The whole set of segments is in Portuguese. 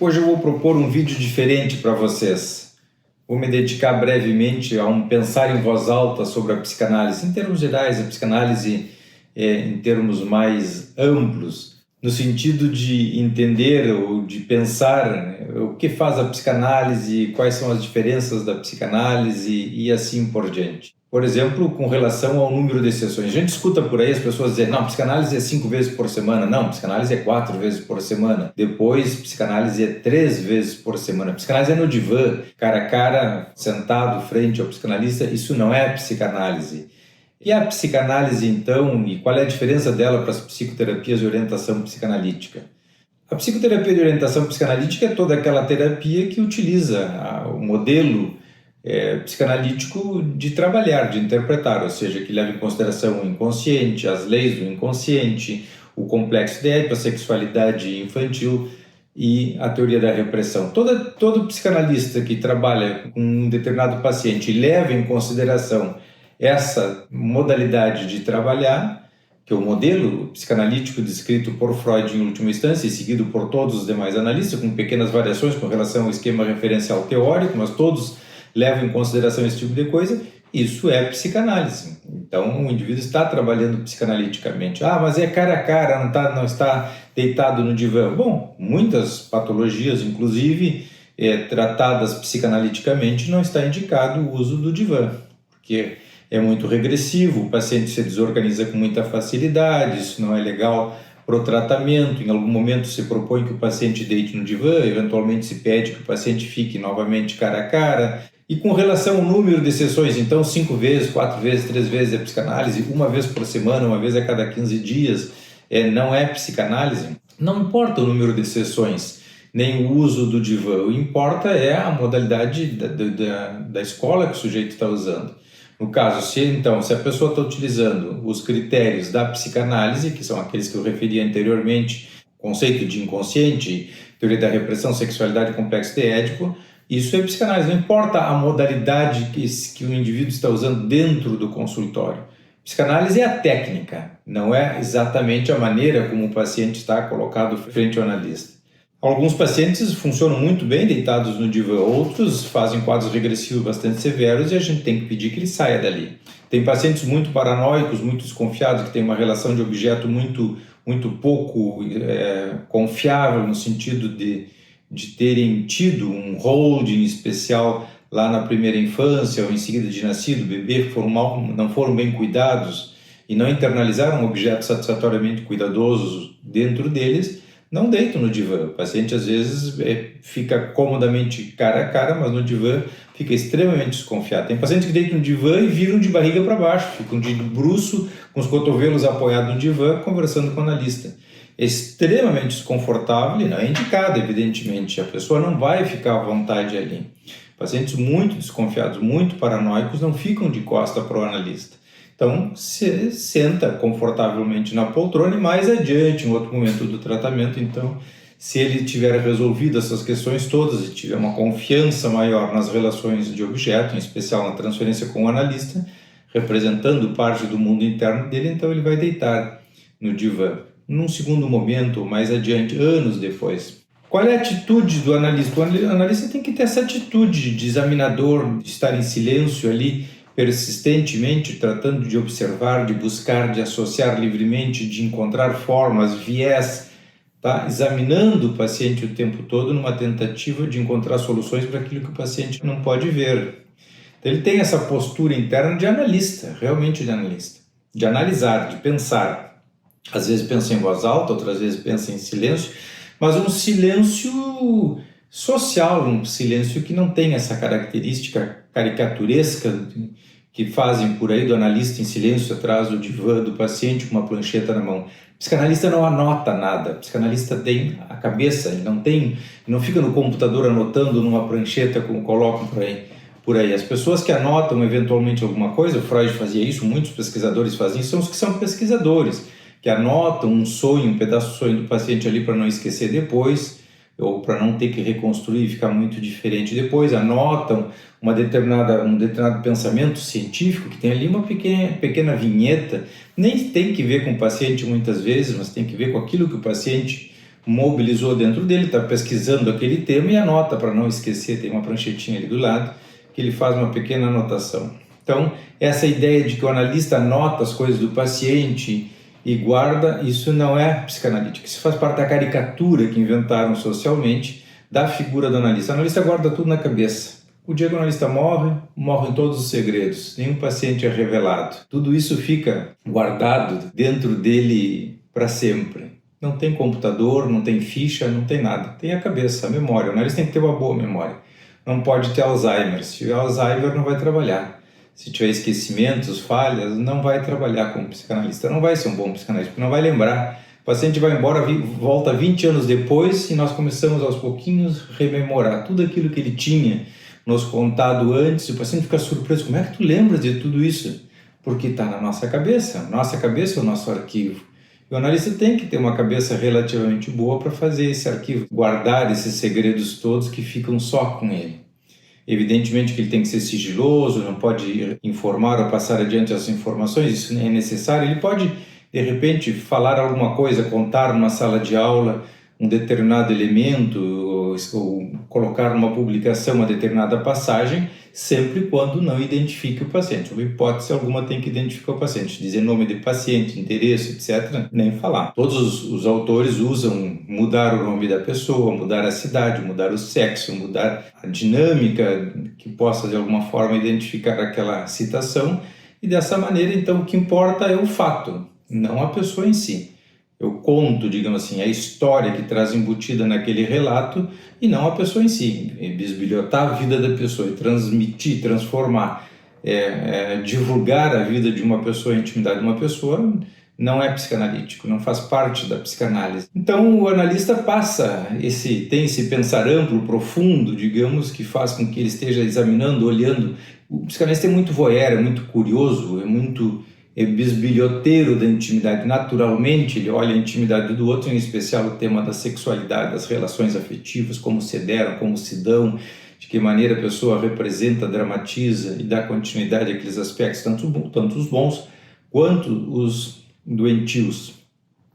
Hoje eu vou propor um vídeo diferente para vocês. Vou me dedicar brevemente a pensar em voz alta sobre a psicanálise. Em termos gerais, a psicanálise em termos mais amplos, no sentido de entender ou de pensar o que faz a psicanálise, quais são as diferenças da psicanálise e assim por diante. Por exemplo, com relação ao número de sessões. A gente escuta por aí as pessoas dizerem, não, psicanálise é 5 vezes por semana. Não, psicanálise é 4 vezes por semana. Depois, psicanálise é 3 vezes por semana. Psicanálise é no divã, cara a cara, sentado frente ao psicanalista. Isso não é psicanálise. E a psicanálise, então, e qual é a diferença dela para as psicoterapias de orientação psicanalítica? A psicoterapia de orientação psicanalítica é toda aquela terapia que utiliza o modelo psicanalítico de trabalhar, de interpretar, ou seja, que leva em consideração o inconsciente, as leis do inconsciente, o complexo de Édipo, a sexualidade infantil e a teoria da repressão. Todo psicanalista que trabalha com um determinado paciente e leva em consideração essa modalidade de trabalhar, que é o modelo psicanalítico descrito por Freud em última instância e seguido por todos os demais analistas, com pequenas variações com relação ao esquema referencial teórico, mas todos levam em consideração esse tipo de coisa, isso é psicanálise. Então, o indivíduo está trabalhando psicanaliticamente. Ah, mas é cara a cara, não está deitado no divã. Bom, muitas patologias, inclusive, tratadas psicanaliticamente, não está indicado o uso do divã, porque é muito regressivo, o paciente se desorganiza com muita facilidade, isso não é legal para o tratamento. Em algum momento se propõe que o paciente deite no divã, eventualmente se pede que o paciente fique novamente cara a cara. E com relação ao número de sessões, então 5 vezes, 4 vezes, 3 vezes é psicanálise, uma vez por semana, uma vez a cada 15 dias, não é psicanálise. Não importa o número de sessões, nem o uso do divã, o que importa é a modalidade da escola que o sujeito está usando. No caso, se a pessoa está utilizando os critérios da psicanálise, que são aqueles que eu referi anteriormente, conceito de inconsciente, teoria da repressão, sexualidade e complexo de Édipo, isso é psicanálise. Não importa a modalidade que o indivíduo está usando dentro do consultório. Psicanálise é a técnica, não é exatamente a maneira como o paciente está colocado frente ao analista. Alguns pacientes funcionam muito bem deitados no divã, outros fazem quadros regressivos bastante severos e a gente tem que pedir que ele saia dali. Tem pacientes muito paranoicos, muito desconfiados, que têm uma relação de objeto muito pouco confiável, no sentido de terem tido um holding especial lá na primeira infância ou em seguida de nascido, bebê, que não foram bem cuidados e não internalizaram um objeto satisfatoriamente cuidadoso dentro deles, não deitam no divã. O paciente às vezes fica comodamente cara a cara, mas no divã fica extremamente desconfiado. Tem pacientes que deitam no divã e viram de barriga para baixo, ficam de bruço, com os cotovelos apoiados no divã, conversando com o analista. É extremamente desconfortável e não é indicado, evidentemente. A pessoa não vai ficar à vontade ali. Pacientes muito desconfiados, muito paranoicos, não ficam de costa para o analista. Então, se senta confortavelmente na poltrona e mais adiante, em outro momento do tratamento, então, se ele tiver resolvido essas questões todas e tiver uma confiança maior nas relações de objeto, em especial na transferência com o analista, representando parte do mundo interno dele, então ele vai deitar no divã. Num segundo momento, ou mais adiante, anos depois. Qual é a atitude do analista? O analista tem que ter essa atitude de examinador, de estar em silêncio ali, persistentemente tratando de observar, de buscar, de associar livremente, de encontrar formas, viés, tá? Examinando o paciente o tempo todo numa tentativa de encontrar soluções para aquilo que o paciente não pode ver. Então, ele tem essa postura interna de analista, realmente de analista, de analisar, de pensar. Às vezes pensa em voz alta, outras vezes pensa em silêncio, mas um silêncio social, um silêncio que não tem essa característica caricaturesca que fazem por aí do analista em silêncio atrás do divã do paciente com uma plancheta na mão. O psicanalista não anota nada, o psicanalista tem a cabeça, ele não fica no computador anotando numa prancheta como colocam por aí. As pessoas que anotam eventualmente alguma coisa, Freud fazia isso, muitos pesquisadores fazem isso, são os que são pesquisadores, que anotam um sonho, um pedaço do sonho do paciente ali para não esquecer depois, ou para não ter que reconstruir e ficar muito diferente depois, anotam um determinado pensamento científico que tem ali uma pequena vinheta, nem tem que ver com o paciente muitas vezes, mas tem que ver com aquilo que o paciente mobilizou dentro dele, está pesquisando aquele tema e anota para não esquecer, tem uma pranchetinha ali do lado, que ele faz uma pequena anotação. Então, essa ideia de que o analista anota as coisas do paciente e guarda, isso não é psicanalítico, isso faz parte da caricatura que inventaram socialmente da figura do analista. O analista guarda tudo na cabeça. O dia que o analista morre, morrem todos os segredos, nenhum paciente é revelado. Tudo isso fica guardado dentro dele para sempre. Não tem computador, não tem ficha, não tem nada. Tem a cabeça, a memória. O analista tem que ter uma boa memória. Não pode ter Alzheimer. Se tiver Alzheimer, não vai trabalhar. Se tiver esquecimentos, falhas, não vai trabalhar como psicanalista. Não vai ser um bom psicanalista, porque não vai lembrar. O paciente vai embora, volta 20 anos depois e nós começamos aos pouquinhos a rememorar tudo aquilo que ele tinha nos contado antes. O paciente fica surpreso. Como é que tu lembras de tudo isso? Porque está na nossa cabeça. Nossa cabeça é o nosso arquivo. O analista tem que ter uma cabeça relativamente boa para fazer esse arquivo, guardar esses segredos todos que ficam só com ele. Evidentemente que ele tem que ser sigiloso, não pode informar ou passar adiante essas informações, isso é necessário. Ele pode, de repente, falar alguma coisa, contar numa sala de aula um determinado elemento ou colocar numa publicação uma determinada passagem, sempre quando não identifique o paciente. Uma hipótese alguma tem que identificar o paciente, dizer nome de paciente, endereço, etc., nem falar. Todos os autores usam mudar o nome da pessoa, mudar a cidade, mudar o sexo, mudar a dinâmica que possa de alguma forma identificar aquela citação, e dessa maneira, então, o que importa é o fato, não a pessoa em si. Eu conto, digamos assim, a história que traz embutida naquele relato e não a pessoa em si. Bisbilhotar a vida da pessoa e transmitir, transformar, divulgar a vida de uma pessoa, a intimidade de uma pessoa, não é psicanalítico, não faz parte da psicanálise. Então o analista tem esse pensar amplo, profundo, digamos, que faz com que ele esteja examinando, olhando. O psicanalista é muito voyeur, é muito curioso, é bisbilhoteiro da intimidade. Naturalmente ele olha a intimidade do outro, em especial o tema da sexualidade, das relações afetivas, como se deram, como se dão, de que maneira a pessoa representa, dramatiza e dá continuidade àqueles aspectos, tanto os bons quanto os doentios.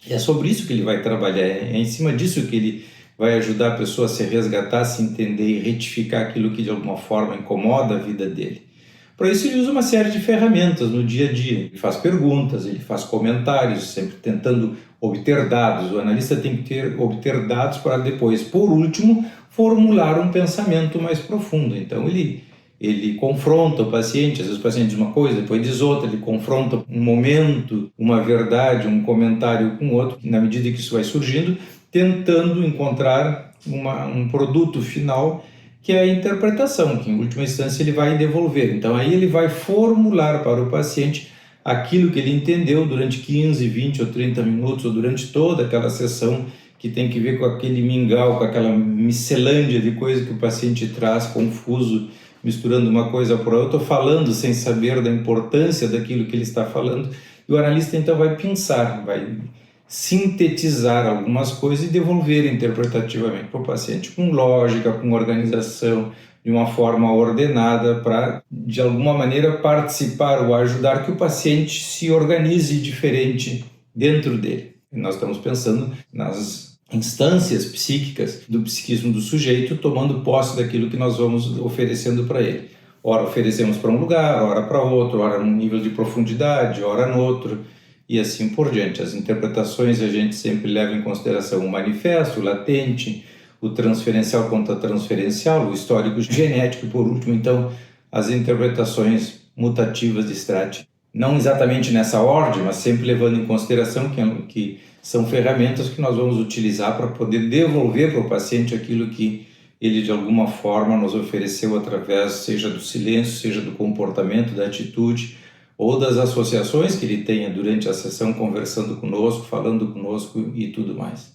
É sobre isso que ele vai trabalhar, é em cima disso que ele vai ajudar a pessoa a se resgatar, a se entender e retificar aquilo que de alguma forma incomoda a vida dele. Para isso ele usa uma série de ferramentas no dia a dia. Ele faz perguntas, ele faz comentários, sempre tentando obter dados. O analista tem que obter dados para depois, por último, formular um pensamento mais profundo. Então ele confronta o paciente, às vezes o paciente diz uma coisa, depois diz outra, ele confronta um momento, uma verdade, um comentário com outro, na medida que isso vai surgindo, tentando encontrar um produto final que é a interpretação, que em última instância ele vai devolver. Então aí ele vai formular para o paciente aquilo que ele entendeu durante 15, 20 ou 30 minutos, ou durante toda aquela sessão que tem que ver com aquele mingau, com aquela miscelânea de coisas que o paciente traz, confuso, misturando uma coisa por outra, falando sem saber da importância daquilo que ele está falando. E o analista então vai pensar, vai sintetizar algumas coisas e devolver interpretativamente para o paciente, com lógica, com organização, de uma forma ordenada, para, de alguma maneira, participar ou ajudar que o paciente se organize diferente dentro dele. E nós estamos pensando nas instâncias psíquicas do psiquismo do sujeito, tomando posse daquilo que nós vamos oferecendo para ele. Ora oferecemos para um lugar, ora para outro, ora num nível de profundidade, ora no outro, e assim por diante. As interpretações a gente sempre leva em consideração o manifesto, o latente, o transferencial contra transferencial, o histórico genético e, por último, então, as interpretações mutativas de Strati. Não exatamente nessa ordem, mas sempre levando em consideração que são ferramentas que nós vamos utilizar para poder devolver para o paciente aquilo que ele, de alguma forma, nos ofereceu através, seja do silêncio, seja do comportamento, da atitude, ou das associações que ele tenha durante a sessão, conversando conosco, falando conosco e tudo mais.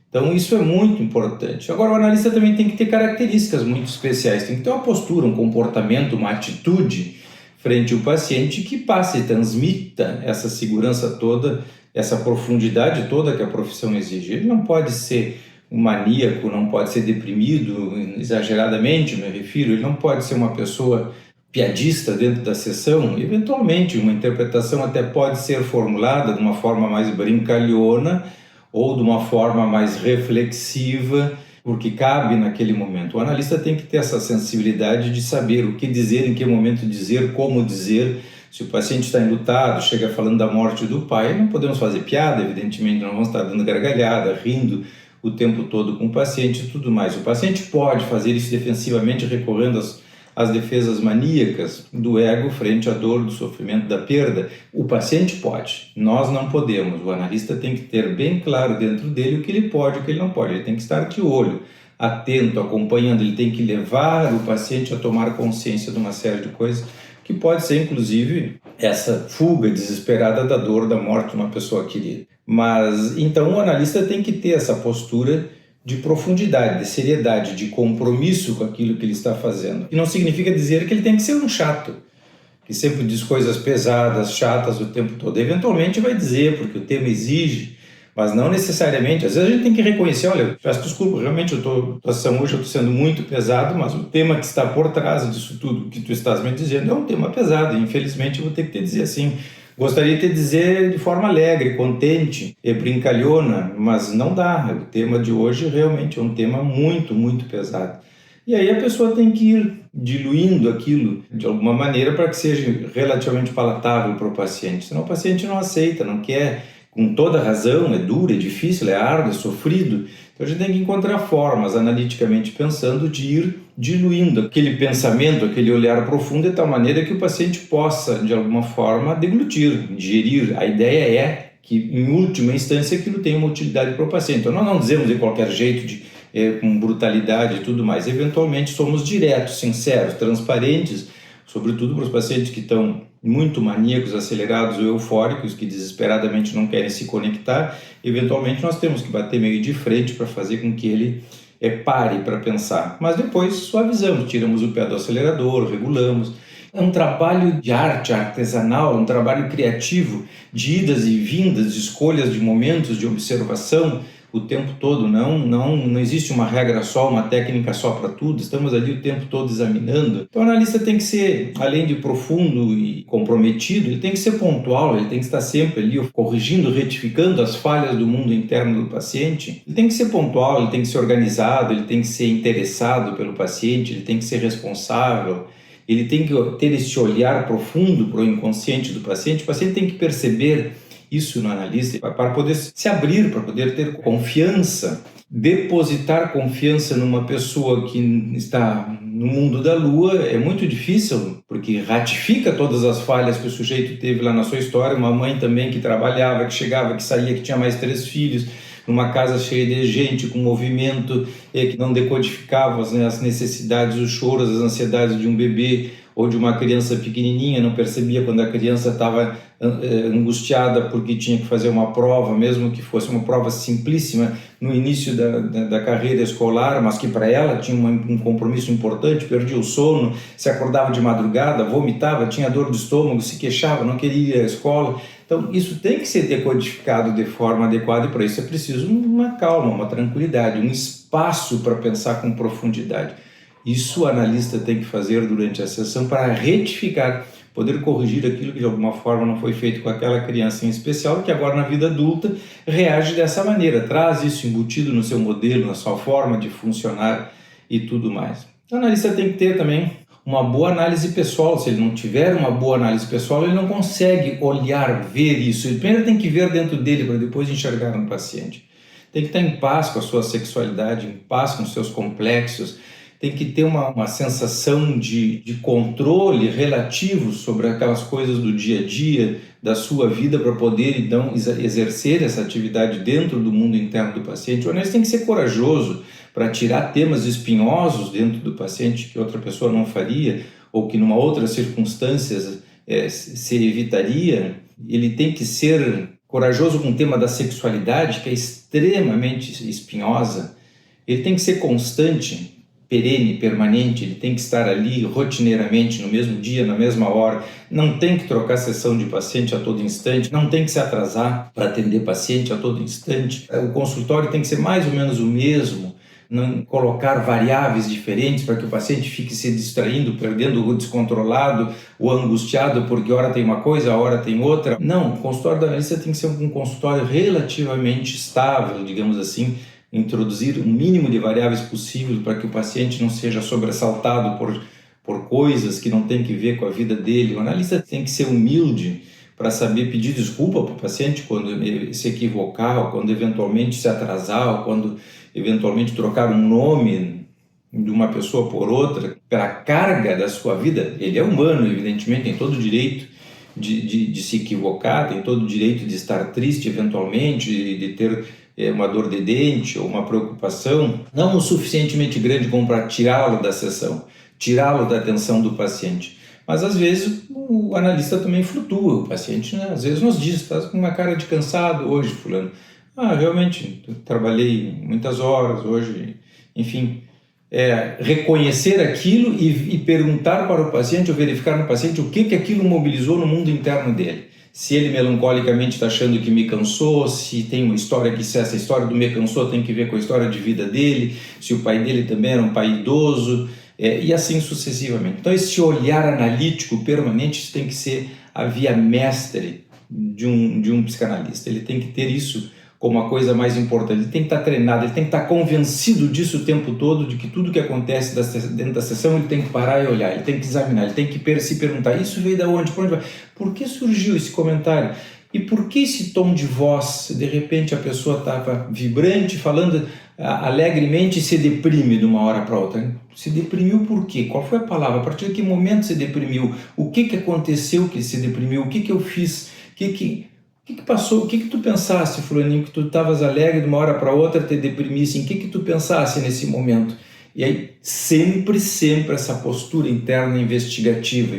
Então isso é muito importante. Agora o analista também tem que ter características muito especiais, tem que ter uma postura, um comportamento, uma atitude frente ao paciente que passe e transmita essa segurança toda, essa profundidade toda que a profissão exige. Ele não pode ser um maníaco, não pode ser deprimido exageradamente, me refiro, ele não pode ser uma pessoa piadista dentro da sessão. Eventualmente uma interpretação até pode ser formulada de uma forma mais brincalhona, ou de uma forma mais reflexiva, porque cabe naquele momento. O analista tem que ter essa sensibilidade de saber o que dizer, em que momento dizer, como dizer. Se o paciente está enlutado, chega falando da morte do pai, não podemos fazer piada, evidentemente, não vamos estar dando gargalhada, rindo o tempo todo com o paciente e tudo mais. O paciente pode fazer isso defensivamente, recorrendo às defesas maníacas do ego frente à dor, do sofrimento, da perda. O paciente pode, nós não podemos. O analista tem que ter bem claro dentro dele o que ele pode e o que ele não pode. Ele tem que estar de olho, atento, acompanhando. Ele tem que levar o paciente a tomar consciência de uma série de coisas que pode ser, inclusive, essa fuga desesperada da dor, da morte de uma pessoa querida. Mas, então, o analista tem que ter essa postura de profundidade, de seriedade, de compromisso com aquilo que ele está fazendo. E não significa dizer que ele tem que ser um chato, que sempre diz coisas pesadas, chatas o tempo todo. Eventualmente vai dizer, porque o tema exige, mas não necessariamente. Às vezes a gente tem que reconhecer, olha, peço desculpa, realmente hoje eu estou sendo muito pesado, mas o tema que está por trás disso tudo que tu estás me dizendo é um tema pesado, e infelizmente eu vou ter que te dizer assim. Gostaria de te dizer de forma alegre, contente e brincalhona, mas não dá. O tema de hoje realmente é um tema muito, muito pesado. E aí a pessoa tem que ir diluindo aquilo de alguma maneira para que seja relativamente palatável para o paciente. Senão o paciente não aceita, não quer, com toda razão, é duro, é difícil, é árduo, é sofrido. Então a gente tem que encontrar formas, analiticamente pensando, de ir diluindo aquele pensamento, aquele olhar profundo de tal maneira que o paciente possa, de alguma forma, deglutir, digerir. A ideia é que, em última instância, aquilo tenha uma utilidade para o paciente. Então nós não dizemos de qualquer jeito, com brutalidade e tudo mais. Eventualmente somos diretos, sinceros, transparentes, sobretudo para os pacientes que estão muito maníacos, acelerados ou eufóricos, que desesperadamente não querem se conectar. Eventualmente nós temos que bater meio de frente para fazer com que ele pare para pensar. Mas depois suavizamos, tiramos o pé do acelerador, regulamos. É um trabalho de arte artesanal, um trabalho criativo, de idas e vindas, de escolhas de momentos, de observação, o tempo todo. Não existe uma regra só, uma técnica só para tudo. Estamos ali o tempo todo examinando. Então o analista tem que ser, além de profundo e comprometido, ele tem que ser pontual, ele tem que estar sempre ali corrigindo, retificando as falhas do mundo interno do paciente. Ele tem que ser pontual, ele tem que ser organizado, ele tem que ser interessado pelo paciente, ele tem que ser responsável. Ele tem que ter esse olhar profundo para o inconsciente do paciente. O paciente tem que perceber isso no analista para poder se abrir, para poder ter confiança, depositar confiança numa pessoa que está no mundo da lua é muito difícil, porque ratifica todas as falhas que o sujeito teve lá na sua história. Uma mãe também que trabalhava, que chegava, que saía, que tinha mais 3 filhos, numa casa cheia de gente, com movimento, que não decodificava as necessidades, os choros, as ansiedades de um bebê ou de uma criança pequenininha, não percebia quando a criança estava angustiada porque tinha que fazer uma prova, mesmo que fosse uma prova simplíssima no início da carreira escolar, mas que para ela tinha um compromisso importante, perdia o sono, se acordava de madrugada, vomitava, tinha dor de estômago, se queixava, não queria ir à escola. Então isso tem que ser decodificado de forma adequada, e para isso é preciso uma calma, uma tranquilidade, um espaço para pensar com profundidade. Isso o analista tem que fazer durante a sessão para retificar, poder corrigir aquilo que de alguma forma não foi feito com aquela criança em especial, que agora na vida adulta reage dessa maneira, traz isso embutido no seu modelo, na sua forma de funcionar e tudo mais. O analista tem que ter também uma boa análise pessoal. Se ele não tiver uma boa análise pessoal, ele não consegue olhar, ver isso. Ele primeiro tem que ver dentro dele para depois enxergar no paciente. Tem que estar em paz com a sua sexualidade, em paz com os seus complexos, tem que ter uma sensação de controle relativo sobre aquelas coisas do dia a dia, da sua vida, para poder então exercer essa atividade dentro do mundo interno do paciente. O analista tem que ser corajoso para tirar temas espinhosos dentro do paciente que outra pessoa não faria, ou que numa outra circunstância se evitaria. Ele tem que ser corajoso com o tema da sexualidade, que é extremamente espinhosa. Ele tem que ser constante, perene, permanente, ele tem que estar ali rotineiramente, no mesmo dia, na mesma hora, não tem que trocar sessão de paciente a todo instante, não tem que se atrasar para atender paciente a todo instante. O consultório tem que ser mais ou menos o mesmo, não colocar variáveis diferentes para que o paciente fique se distraindo, perdendo o descontrolado, o angustiado, porque hora tem uma coisa, hora tem outra. Não, o consultório do analista tem que ser um consultório relativamente estável, digamos assim, introduzir o mínimo de variáveis possível para que o paciente não seja sobressaltado por coisas que não tem que ver com a vida dele. O analista tem que ser humilde para saber pedir desculpa para o paciente quando ele se equivocar, ou quando eventualmente se atrasar, ou quando eventualmente trocar um nome de uma pessoa por outra, pela carga da sua vida. Ele é humano, evidentemente, tem todo o direito de se equivocar, tem todo o direito de estar triste eventualmente, de ter uma dor de dente ou uma preocupação não o suficientemente grande como para tirá-lo da sessão, tirá-lo da atenção do paciente. Mas às vezes o analista também flutua, o paciente, né? Às vezes nos diz, está com uma cara de cansado hoje, fulano. Realmente, trabalhei muitas horas hoje, enfim. Reconhecer aquilo e perguntar para o paciente, ou verificar no paciente o que aquilo mobilizou no mundo interno dele. Se ele melancolicamente está achando que me cansou, se tem uma história que se essa história do me cansou tem que ver com a história de vida dele, se o pai dele também era um pai idoso, e assim sucessivamente. Então esse olhar analítico permanente tem que ser a via mestre de um psicanalista. Ele tem que ter isso como a coisa mais importante. Ele tem que estar treinado, ele tem que estar convencido disso o tempo todo, de que tudo que acontece dentro da sessão ele tem que parar e olhar, ele tem que examinar, ele tem que se perguntar, isso veio de onde? Por onde vai? Por que surgiu esse comentário? E por que esse tom de voz? De repente a pessoa estava vibrante, falando alegremente e se deprime de uma hora para outra. Se deprimiu por quê? Qual foi a palavra? A partir de que momento se deprimiu? O que aconteceu que se deprimiu? O que eu fiz? O que passou? O que tu pensaste, fulaninho, que tu estavas alegre de uma hora para outra, te deprimisse? Em que tu pensaste nesse momento? E aí, sempre essa postura interna investigativa,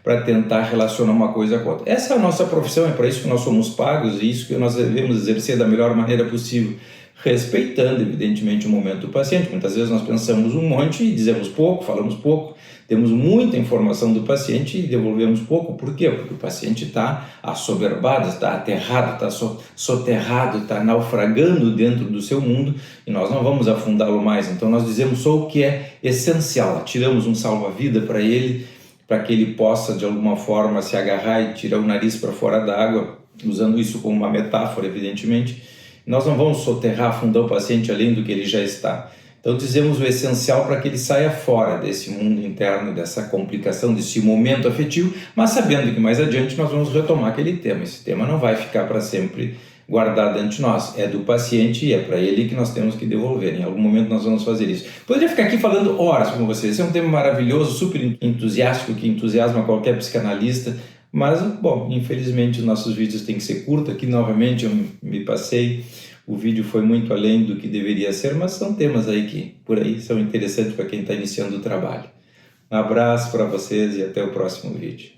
para tentar relacionar uma coisa com a outra. Essa é a nossa profissão, é para isso que nós somos pagos, e isso que nós devemos exercer da melhor maneira possível, respeitando, evidentemente, o momento do paciente. Muitas vezes nós pensamos um monte e dizemos pouco, falamos pouco, temos muita informação do paciente e devolvemos pouco. Por quê? Porque o paciente está assoberbado, está aterrado, está soterrado, está naufragando dentro do seu mundo e nós não vamos afundá-lo mais. Então nós dizemos só o que é essencial, tiramos um salva-vida para ele, para que ele possa de alguma forma se agarrar e tirar o nariz para fora da água, usando isso como uma metáfora, evidentemente. Nós não vamos soterrar, afundar o paciente além do que ele já está. Então dizemos o essencial para que ele saia fora desse mundo interno, dessa complicação, desse momento afetivo, mas sabendo que mais adiante nós vamos retomar aquele tema. Esse tema não vai ficar para sempre guardado ante nós, é do paciente e é para ele que nós temos que devolver. Em algum momento nós vamos fazer isso. Poderia ficar aqui falando horas com vocês, esse é um tema maravilhoso, super entusiástico, que entusiasma qualquer psicanalista, mas, bom, infelizmente os nossos vídeos têm que ser curtos. Aqui novamente eu me passei, o vídeo foi muito além do que deveria ser, mas são temas aí que, por aí, são interessantes para quem está iniciando o trabalho. Um abraço para vocês e até o próximo vídeo.